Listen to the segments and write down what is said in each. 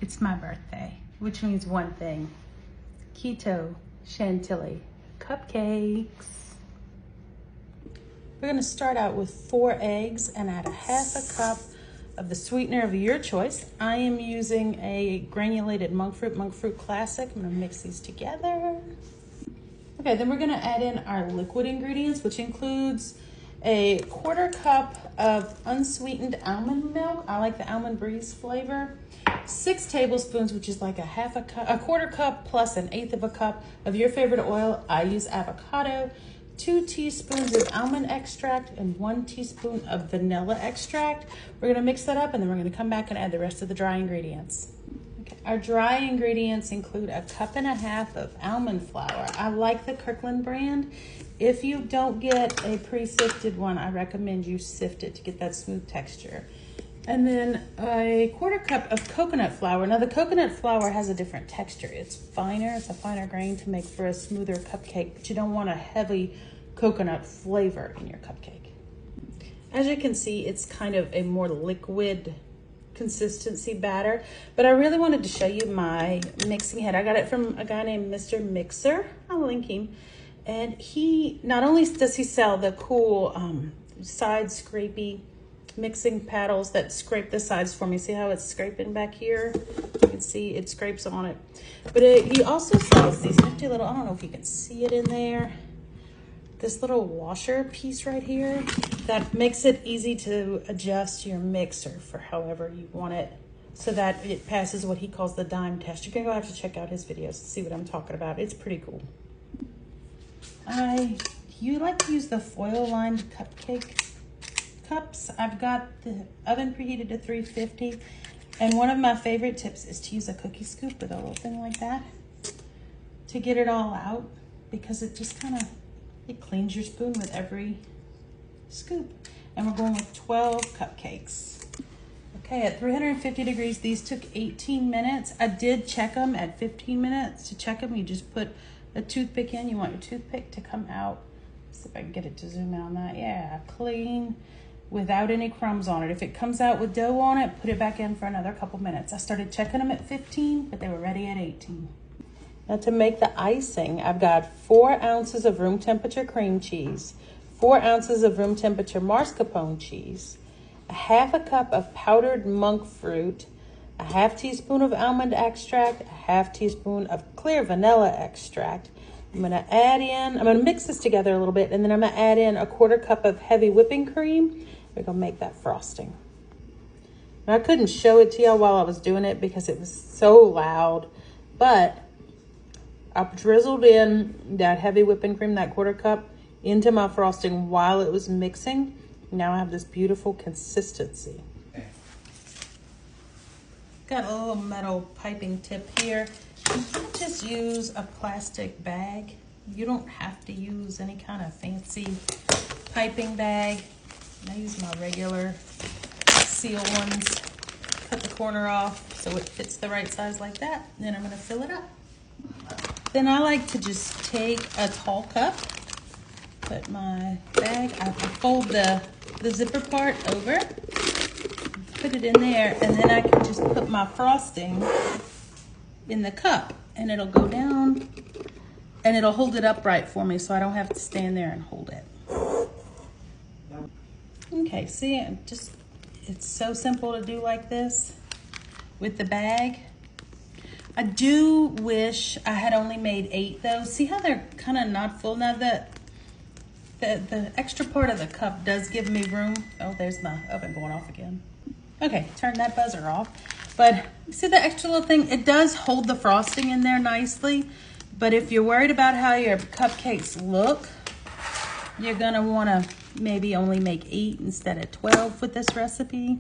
It's my birthday, which means one thing. Keto Chantilly Cupcakes. We're gonna start out with 4 eggs and add a half a cup of the sweetener of your choice. I am using a granulated monkfruit classic. I'm gonna mix these together. Okay, then we're gonna add in our liquid ingredients, which includes a 1/4 cup of unsweetened almond milk. I like the almond breeze flavor. 6 tablespoons, which is like a 1/4 cup plus 1/8 of a cup of your favorite oil. I use avocado. 2 teaspoons of almond extract and 1 teaspoon of vanilla extract. We're gonna mix that up and then we're gonna come back and add the rest of the dry ingredients. Okay. Our dry ingredients include 1.5 cups of almond flour. I like the Kirkland brand. If you don't get a pre-sifted one, I recommend you sift it to get that smooth texture. And then a 1/4 cup of coconut flour. Now the coconut flour has a different texture. It's finer, it's a finer grain to make for a smoother cupcake, but you don't want a heavy coconut flavor in your cupcake. As you can see, it's kind of a more liquid consistency batter, but I really wanted to show you my mixing head. I got it from a guy named Mr. Mixer. I'll link him. And he, not only does he sell the cool side scrapey mixing paddles that scrape the sides for me. See how it's scraping back here? You can see it scrapes on it. But he also sells these nifty little, I don't know if you can see it in there, this little washer piece right here that makes it easy to adjust your mixer for however you want it so that it passes what he calls the dime test. You're gonna have to check out his videos to see what I'm talking about. It's pretty cool. You like to use the foil lined cupcake cups. I've got the oven preheated to 350, and one of my favorite tips is to use a cookie scoop with a little thing like that to get it all out, because it just kind of, it cleans your spoon with every scoop. And we're going with 12 cupcakes. Okay, at 350 degrees, these took 18 minutes. I did check them at 15 minutes. To check them, you just put a toothpick in. You want your toothpick to come out. See if I can get it to zoom in on that. Yeah, clean, without any crumbs on it. If it comes out with dough on it, put it back in for another couple minutes. I started checking them at 15, but they were ready at 18. Now to make the icing, I've got 4 ounces of room temperature cream cheese, 4 ounces of room temperature mascarpone cheese, a 1/2 cup of powdered monk fruit, a 1/2 teaspoon of almond extract, a 1/2 teaspoon of clear vanilla extract. I'm gonna mix this together a little bit, and then I'm gonna add in a 1/4 cup of heavy whipping cream. We're gonna make that frosting. Now, I couldn't show it to y'all while I was doing it because it was so loud, but I drizzled in that heavy whipping cream, that 1/4 cup, into my frosting while it was mixing. Now I have this beautiful consistency. Got a little metal piping tip here. You can just use a plastic bag. You don't have to use any kind of fancy piping bag. I use my regular seal ones. Cut the corner off so it fits the right size like that. Then I'm gonna fill it up. Then I like to just take a tall cup, put my bag, I fold the zipper part over, put it in there, and then I can just put my frosting in the cup, and it'll go down and it'll hold it upright for me so I don't have to stand there and hold it. Okay, see, it's so simple to do like this with the bag. I do wish I had only made 8 though. See how they're kind of not full now? The extra part of the cup does give me room. Oh, there's my oven going off again. Okay, turn that buzzer off. But see the extra little thing? It does hold the frosting in there nicely. But if you're worried about how your cupcakes look, you're gonna wanna maybe only make 8 instead of 12 with this recipe.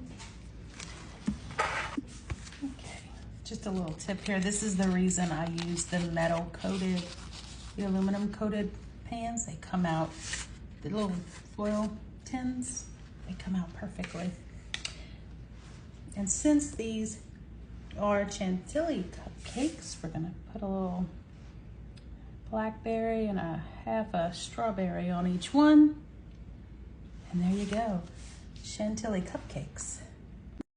Okay, just a little tip here. This is the reason I use the the aluminum coated pans. They come out, the little foil tins, they come out perfectly. And since these are Chantilly cupcakes, we're gonna put a little blackberry and a 1/2 strawberry on each one. And there you go, Chantilly cupcakes.